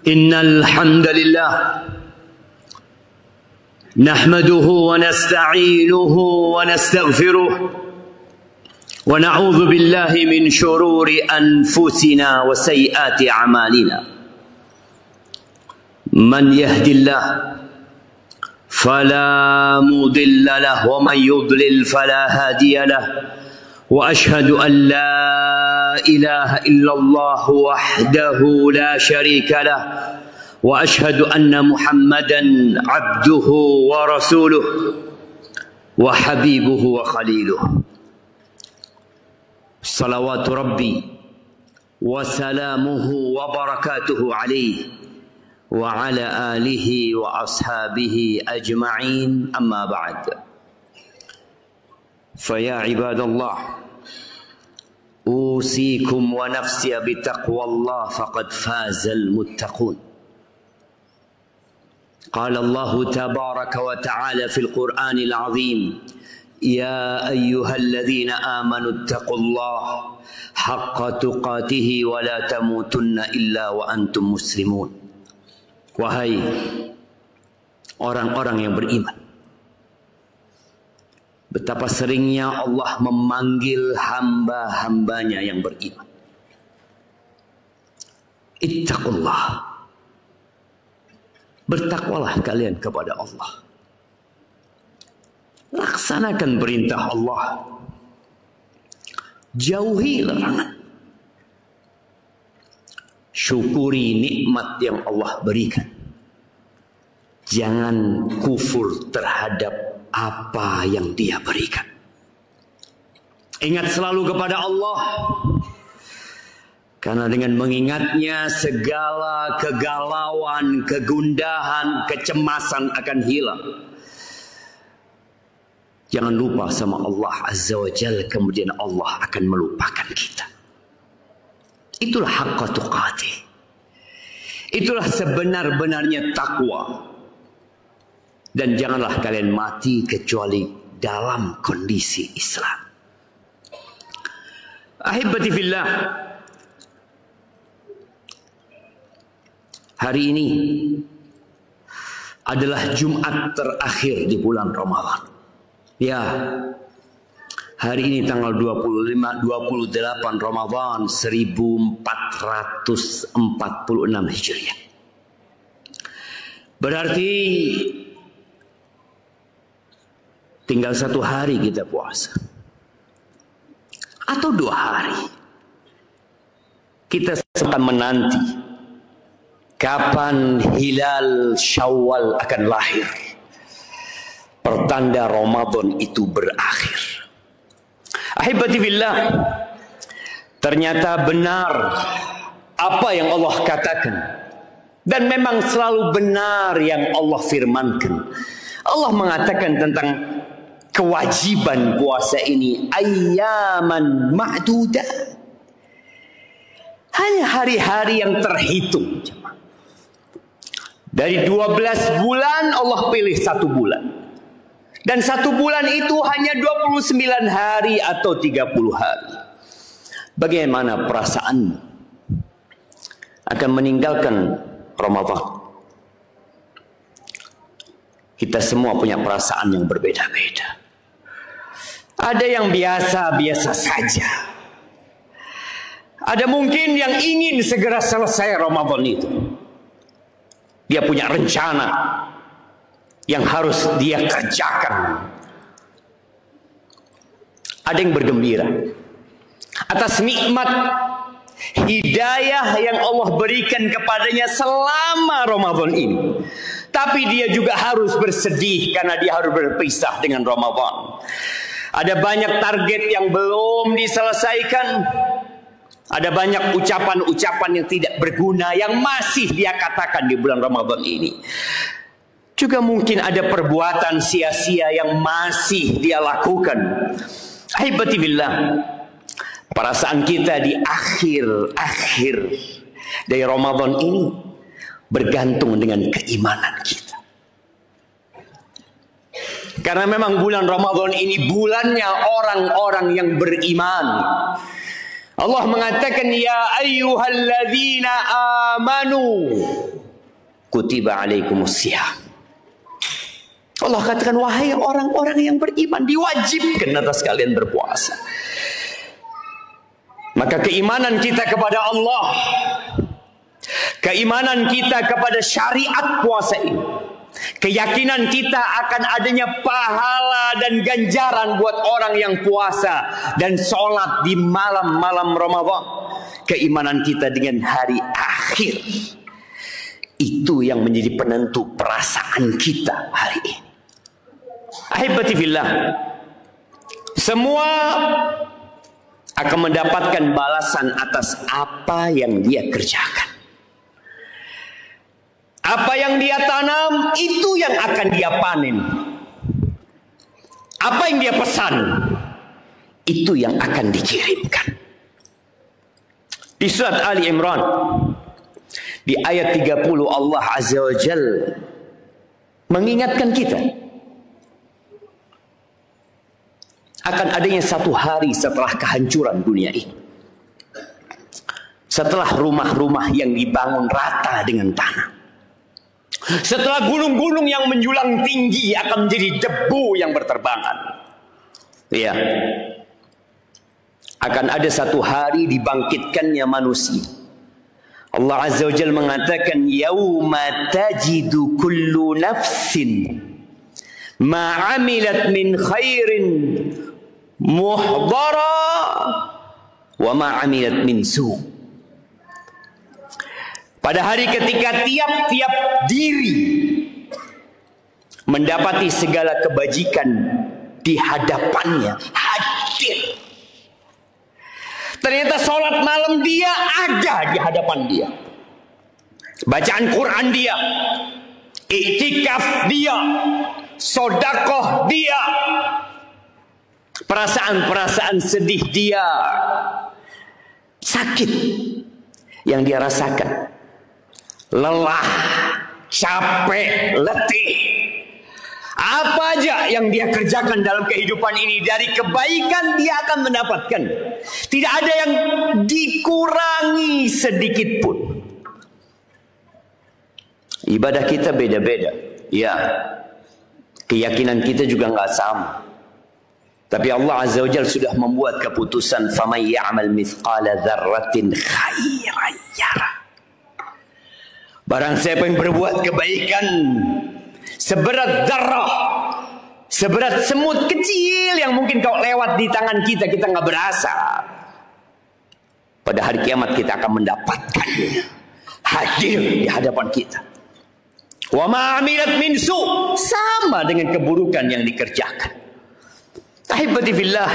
إن الحمد لله نحمده ونستعينه ونستغفره ونعوذ بالله من شرور أنفسنا وسيئات أعمالنا من يهد الله فلا مضل له ومن يضلل فلا هادي له وأشهد أن لا إله إلا الله وحده لا شريك له وأشهد أن محمدا عبده ورسوله وحبيبه وخليله صلوات ربي وسلامه وبركاته عليه وعلى آله وأصحابه أجمعين أما بعد فيا عباد الله أوصيكم ونفسي بتقوى الله فقد فاز المتقون قال الله تبارك وتعالى في القرآن العظيم يا أيها الذين آمنوا اتقوا الله حق تقاته ولا تموتن إلا وأنتم مسلمون. Wahai orang-orang yang beriman, betapa seringnya Allah memanggil hamba-hambanya yang beriman. Ittaqullah. Bertakwalah kalian kepada Allah. Laksanakan perintah Allah. Jauhi larangan. Syukuri nikmat yang Allah berikan. Jangan kufur terhadap apa yang Dia berikan. Ingat selalu kepada Allah. Karena dengan mengingatnya segala kegalauan, kegundahan, kecemasan akan hilang. Jangan lupa sama Allah Azza wa Jalla, kemudian Allah akan melupakan kita. Itulah haqqa tuqatih. Itulah sebenar-benarnya takwa. Dan janganlah kalian mati kecuali dalam kondisi Islam. Ahibati fillah, hari ini adalah Jumat terakhir di bulan Ramadan. Ya, hari ini tanggal 28 Ramadan 1446 Hijriah. Berarti tinggal 1 hari kita puasa. Atau 2 hari. Kita sedang menanti kapan hilal Syawal akan lahir. Pertanda Ramadan itu berakhir. Ahibati billah, ternyata benar apa yang Allah katakan. Dan memang selalu benar yang Allah firmankan. Allah mengatakan tentang kewajiban puasa ini ayyaman ma'dudah. Hanya hari-hari yang terhitung. Dari 12 bulan Allah pilih 1 bulan. Dan 1 bulan itu hanya 29 hari atau 30 hari. Bagaimana perasaan akan meninggalkan Ramadan? Kita semua punya perasaan yang berbeda-beda. Ada yang biasa-biasa saja. Ada mungkin yang ingin segera selesai Ramadan itu. Dia punya rencana yang harus dia kerjakan. Ada yang bergembira atas nikmat hidayah yang Allah berikan kepadanya selama Ramadan ini. Tapi dia juga harus bersedih karena dia harus berpisah dengan Ramadan. Ada banyak target yang belum diselesaikan. Ada banyak ucapan-ucapan yang tidak berguna yang masih dia katakan di bulan Ramadan ini. Juga mungkin ada perbuatan sia-sia yang masih dia lakukan. Ahibati billah, perasaan kita di akhir dari Ramadan ini bergantung dengan keimanan kita. Karena memang bulan Ramadan ini bulannya orang-orang yang beriman. Allah mengatakan, ya ayyuhalladzina amanu kutiba alaikumusiyam. Allah katakan, wahai orang-orang yang beriman, diwajibkan atas kalian berpuasa. Maka keimanan kita kepada Allah, keimanan kita kepada syariat puasa ini, keyakinan kita akan adanya pahala dan ganjaran buat orang yang puasa dan sholat di malam-malam Ramadan, keimanan kita dengan hari akhir, itu yang menjadi penentu perasaan kita hari ini. Ahibati fillah, semua akan mendapatkan balasan atas apa yang dia kerjakan. Apa yang dia tanam, itu yang akan dia panen. Apa yang dia pesan, itu yang akan dikirimkan. Di surat Ali Imran, di ayat 30, Allah Azza wa Jalla mengingatkan kita akan adanya satu hari setelah kehancuran dunia ini. Setelah rumah-rumah yang dibangun rata dengan tanah. Setelah gunung-gunung yang menjulang tinggi akan menjadi debu yang berterbangan. Ya. Akan ada satu hari dibangkitkannya manusia. Allah Azza wa Jalla mengatakan, yauma tajidu kullu nafsin ma 'amilat min khairin muhdara wa ma 'amilat min su'. Pada hari ketika tiap-tiap diri mendapati segala kebajikan di hadapannya, hadir. Ternyata sholat malam dia ada di hadapan dia, bacaan Quran dia, iktikaf dia, sodakoh dia, perasaan-perasaan sedih dia, sakit yang dia rasakan, lelah, capek, letih, apa aja yang dia kerjakan dalam kehidupan ini, dari kebaikan dia akan mendapatkan. Tidak ada yang dikurangi sedikit pun. Ibadah kita beda-beda, ya, keyakinan kita juga nggak sama. Tapi Allah Azza wa Jalla sudah membuat keputusan, faman ya'mal mithqala dzarratin khairan yarah. Barang siapa yang berbuat kebaikan seberat zarrah, seberat semut kecil yang mungkin kau lewat di tangan kita, kita nggak berasa, pada hari kiamat kita akan mendapatkannya hadir di hadapan kita. Wa ma 'amilat min su', sama dengan keburukan yang dikerjakan. Ahibati fillah,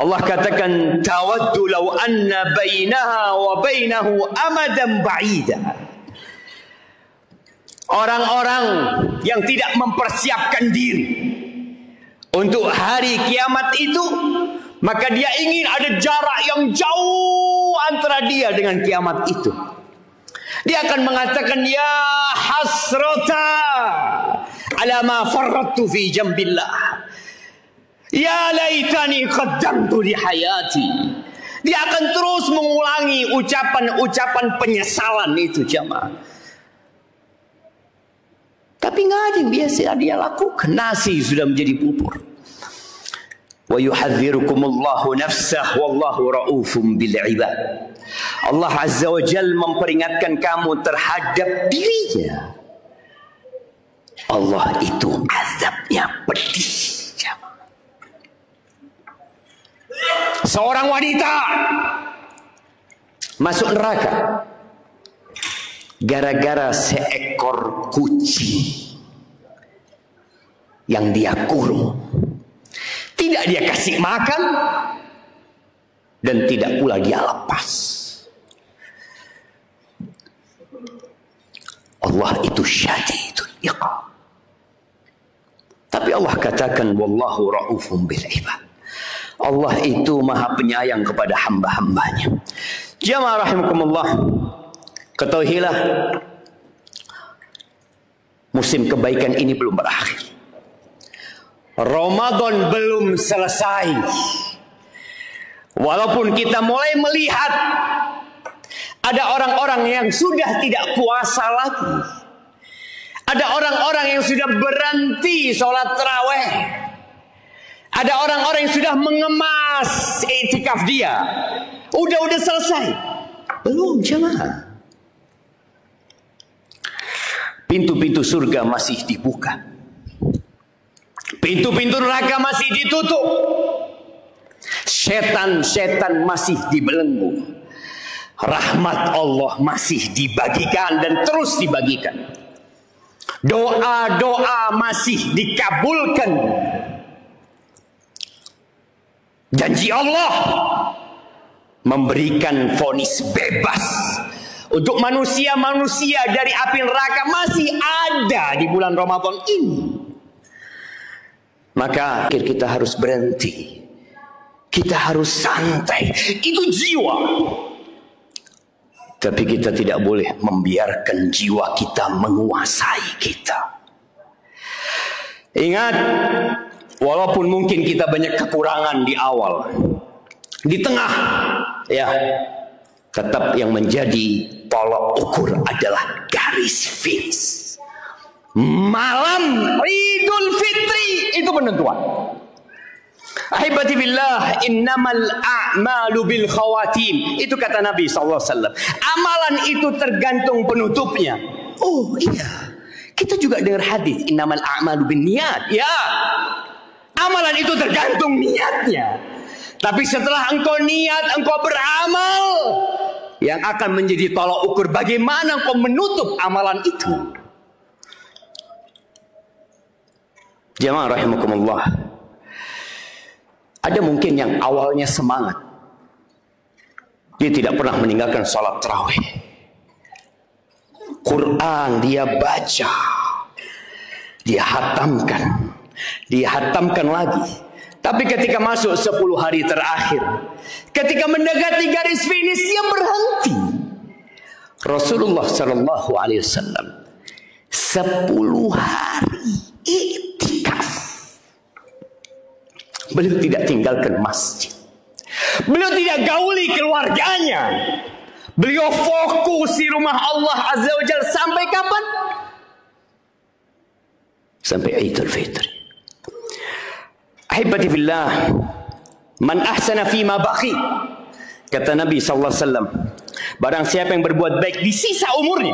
Allah katakan, tawaddu law anna bainaha wa bainahu amadan ba'ida. Orang-orang yang tidak mempersiapkan diri untuk hari kiamat itu, maka dia ingin ada jarak yang jauh antara dia dengan kiamat itu. Dia akan mengatakan, ya hasrata ala ma farrattu fi jambillah, ya laitani qaddamtu li hayati. Dia akan terus mengulangi ucapan-ucapan penyesalan itu, jamaah. Tapi nggak ada yang biasa dia lakukan. Nasi sudah menjadi bubur. Wa yuhadzirukumullahu nafsah wallahu raufum bil ibad. Allah Azza wa Jalla memperingatkan kamu terhadap dirinya. Allah itu azabnya pedih. Seorang wanita masuk neraka gara-gara seekor kucing yang dia kurung. Tidak dia kasih makan dan tidak pula dia lepas. Allah itu syadidul iqab. Tapi Allah katakan, wallahu raufum bil ibad. Allah itu maha penyayang kepada hamba-hambanya. Jamaah rahimakumullah, ketahuilah, musim kebaikan ini belum berakhir. Ramadan belum selesai. Walaupun kita mulai melihat ada orang-orang yang sudah tidak puasa lagi, ada orang-orang yang sudah berhenti sholat tarawih, ada orang-orang yang sudah mengemas iktikaf dia. Udah selesai. Belum jemaah. Pintu-pintu surga masih dibuka. Pintu-pintu neraka masih ditutup. Setan-setan masih dibelenggu. Rahmat Allah masih dibagikan dan terus dibagikan. Doa-doa masih dikabulkan. Janji Allah memberikan vonis bebas untuk manusia-manusia dari api neraka masih ada di bulan Ramadan ini. Maka kita harus berhenti. Kita harus santai. Itu jiwa. Tapi kita tidak boleh membiarkan jiwa kita menguasai kita. Ingat, walaupun mungkin kita banyak kekurangan di awal, di tengah, ya, tetap yang menjadi tolok ukur adalah garis finish. Malam Idul Fitri itu penentuan. Ahibati billah, innamal a'malu bil khawatim. Itu kata Nabi SAW. Amalan itu tergantung penutupnya. Oh iya, kita juga dengar hadis innamal a'malu bin niat. Ya, amalan itu tergantung niatnya. Tapi setelah engkau niat, engkau beramal, yang akan menjadi tolak ukur bagaimana engkau menutup amalan itu. Jamaah rahimakumullah. Ada mungkin yang awalnya semangat. Dia tidak pernah meninggalkan sholat tarawih. Quran dia baca. Dia hatamkan lagi. Tapi ketika masuk 10 hari terakhir, ketika mendekati garis finish, dia berhenti. Rasulullah Sallallahu Alaihi Wasallam 10 hari iktikaf. Beliau tidak tinggalkan masjid. Beliau tidak gauli keluarganya. Beliau fokus di rumah Allah Azza wa Jalla sampai kapan? Sampai Idul Fitri. Ahibati fillah, man ahsana fima baqi. Kata Nabi sallallahu alaihi wasallam, barang siapa yang berbuat baik di sisa umurnya,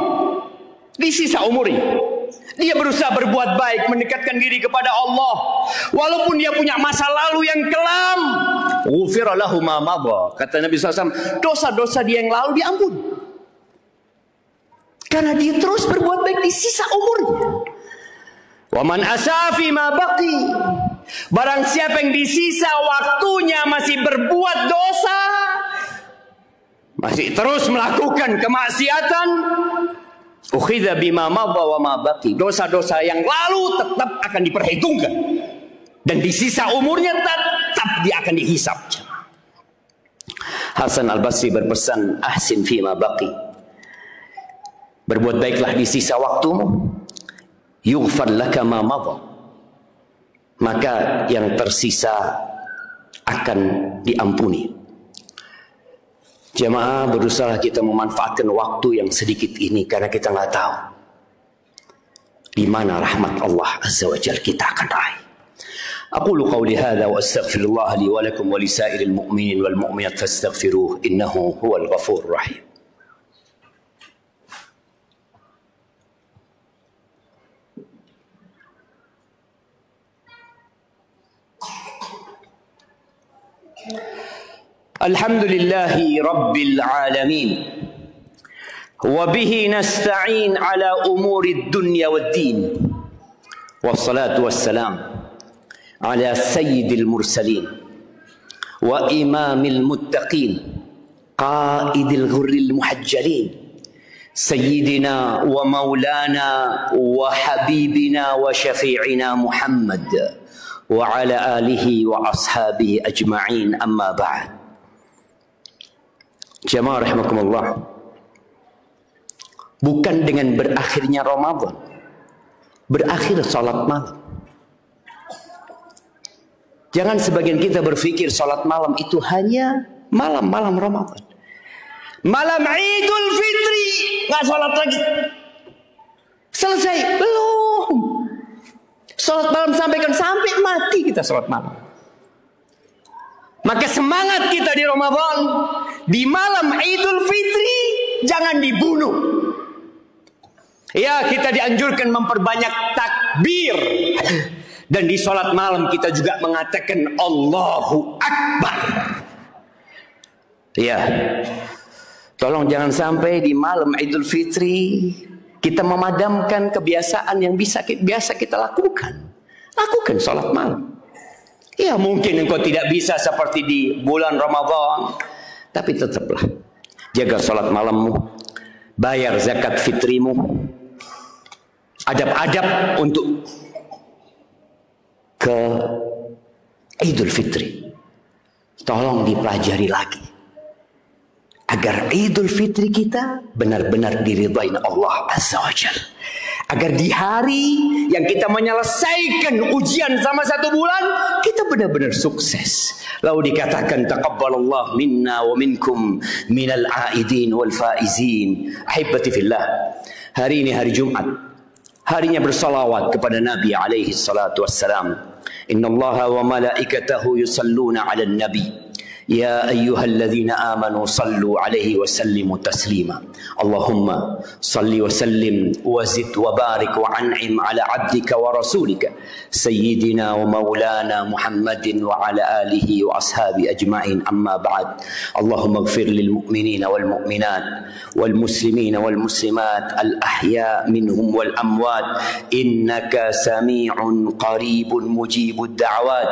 dia berusaha berbuat baik, mendekatkan diri kepada Allah, walaupun dia punya masa lalu yang kelam, ghufira lahu ma madha. Kata Nabi sallallahu alaihi wasallam, dosa-dosa dia yang lalu diampuni. Karena dia terus berbuat baik di sisa umurnya. Wa man asafi ma baqi. Barang siapa yang di sisa waktunya masih berbuat dosa, masih terus melakukan kemaksiatan, ukhidha bima madha wa ma baqi. Dosa-dosa yang lalu tetap akan diperhitungkan, dan di sisa umurnya tetap dia akan dihisab. Hasan Al-Basri berpesan, ahsin fima baqi. Berbuat baiklah di sisa waktumu, yughfar laka ma madha. Maka yang tersisa akan diampuni. Jamaah, berusaha kita memanfaatkan waktu yang sedikit ini, karena kita nggak tahu di mana rahmat Allah Azza wa Jalla kita akan raih. Aqulu qawli hadza wa astaghfirullah li wa lakum wa lisairil mu'minin wal mu'minat fastaghfiruh innahu huwal ghafurur rahim. Alhamdulillahi Rabbil Alamin, wa bihi nasta'in ala umuri dunya wad din, wassalatu wassalam ala sayyidil mursalin wa imamil muttaqin qaidil ghurril muhajjalin sayyidina wa maulana wa habibina wa syafi'ina Muhammad wa ala alihi wa ashabihi ajma'in, amma ba'd. Jamaah rahimakumullah, bukan dengan berakhirnya Ramadan berakhir salat malam. Jangan sebagian kita berpikir salat malam itu hanya Malam-malam Ramadan. Malam Idul Fitri nggak sholat lagi. Selesai? Belum. Sholat malam sampai mati kita sholat malam. Maka semangat kita di Ramadan, di malam Idul Fitri, jangan dibunuh. Ya, kita dianjurkan memperbanyak takbir. Dan di sholat malam kita juga mengatakan Allahu Akbar. Ya, tolong jangan sampai di malam Idul Fitri kita memadamkan kebiasaan yang biasa kita lakukan. Lakukan sholat malam. Ya, mungkin engkau tidak bisa seperti di bulan Ramadan, tapi tetaplah jaga sholat malammu, bayar zakat fitrimu, adab-adab untuk ke Idul Fitri. Tolong dipelajari lagi agar Idul Fitri kita benar-benar diridhai Allah Azza wa Jalla. Agar di hari yang kita menyelesaikan ujian sama 1 bulan, kita benar-benar sukses. Lalu dikatakan taqabbalallah minna wa minkum minal aidin wal faizin. Ahibati fillah. Hari ini hari Jumat. Harinya bersalawat kepada Nabi alaihi salatu wassalam. Innallaha wa malaikatahu yusalluna 'alan nabi. يا أيها الذين آمنوا صلوا عليه وسلموا تسليما اللهم صل وسلم وزد وبارك وأنعم على عبدك ورسولك سيدنا ومولانا محمد وعلى آله وأصحابه أجمعين أما بعد اللهم اغفر للمؤمنين والمؤمنات والمسلمين والمسلمات الأحياء منهم والأموات إنك سميع قريب مجيب الدعوات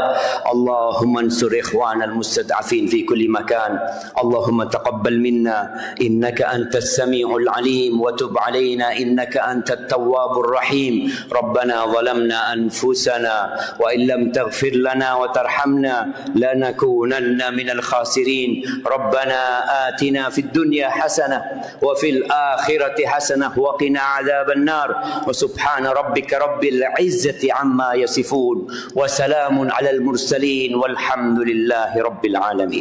اللهم انصر إخوان المستضعفين في كل مكان اللهم تقبل منا إنك أنت السميع العليم وتب علينا إنك أنت التواب الرحيم ربنا ظلمنا أنفسنا وإن لم تغفر لنا وترحمنا لنكونن من الخاسرين ربنا آتنا في الدنيا حسنة وفي الآخرة حسنة وقنا عذاب النار وسبحان ربك رب العزة عما يصفون وسلام على المرسلين والحمد لله رب العالمين